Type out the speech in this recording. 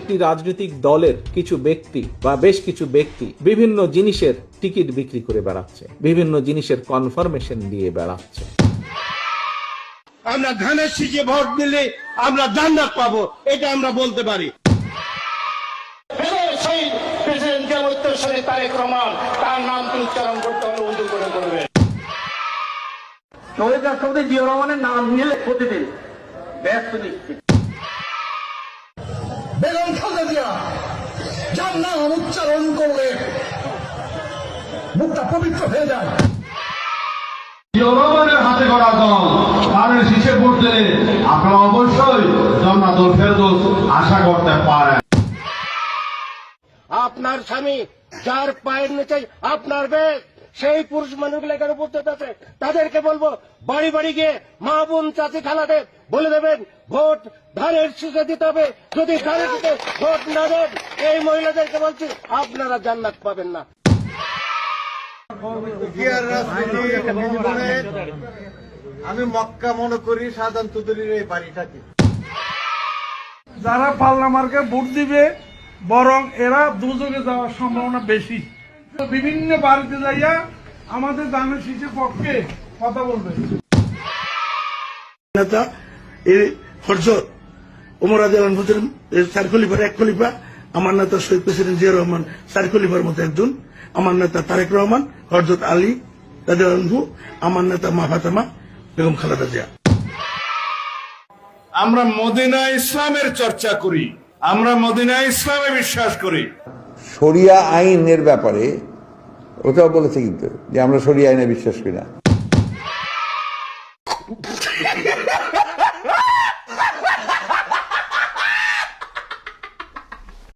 একটি রাজনৈতিক দলের কিছু ব্যক্তি বা বেশ কিছু ব্যক্তি বিভিন্ন জিনিসের টিকিট বিক্রি করে বেড়াচ্ছে, বিভিন্ন জিনিসের কনফার্মেশন দিয়ে বেড়াচ্ছে। আমরা ধানের শীষে ভোট দিলে আমরা জান্নাত পাবো, এটা আমরা বলতে পারি। সেই প্রেসিডেন্ট জিয়াউর তারেক রহমান, তার নামটি উচ্চারণ করতে হলে উঁচু করে করবে। শহীদ রাষ্ট্রপতি জিয়াউর রহমানের নাম নিলে প্রতিদিন ব্যস্ত নিশ্চিত। বেগম খালেদা জিয়া যার নাম উচ্চারণ করলে মুখটা পবিত্র হয়ে যায়। জিয়াউর রহমানের হাতে গড়া দল ধানের শীষে ভোট দিলে আপনারা অবশ্যই জান্নাতুল ফেরদৌস আশা করতে পারেন। আপনার স্বামী যার পায়ের নিচে আপনার বেশ, সেই পুরুষ মানুষগুলো এখানে উপস্থিত আছে, তাদেরকে বলবো বাড়ি বাড়ি গিয়ে মা বোন চাচি খালাদের বলে দেবেন ভোট ধানের শীষে দিতে হবে। যদি ধানের শীষে ভোট না দেন, এই মহিলাদেরকে বলছি আপনারা জান্নাত পাবেন না। আমি মক্কা মনে করি সাধারণ তুদুরির এই বাড়ি থাকি। যারা পাল্লা মার্কে ভোট দিবে বরং এরা দুযোগে যাওয়ার সম্ভাবনা বেশি। বিভিন্ন বাড়িতে যাইয়া আমাদের ধানের শীষের পক্ষে কথা বলবে। নেতা এই হযরত ওমর রাদিয়াল্লাহু আনহু চার খলিফার এক খলিফা, আমার নেতা শহীদ প্রেসিডেন্ট জিয়াউর রহমান চার খলিফার মতো একজন, আমার নেতা তারেক রহমান, হযরত আলী রাদিয়াল্লাহু আনহু, আমার নেতা মা ফাতেমা, বেগম খালেদা জিয়া। আমরা মদিনা ইসলামের চর্চা করি, আমরা মদিনা ইসলামে বিশ্বাস করি। শরিয়া আইনের ব্যাপারে ওটাও বলেছে কিন্তু যে আমরা শরিয়া আইনে বিশ্বাস করি না।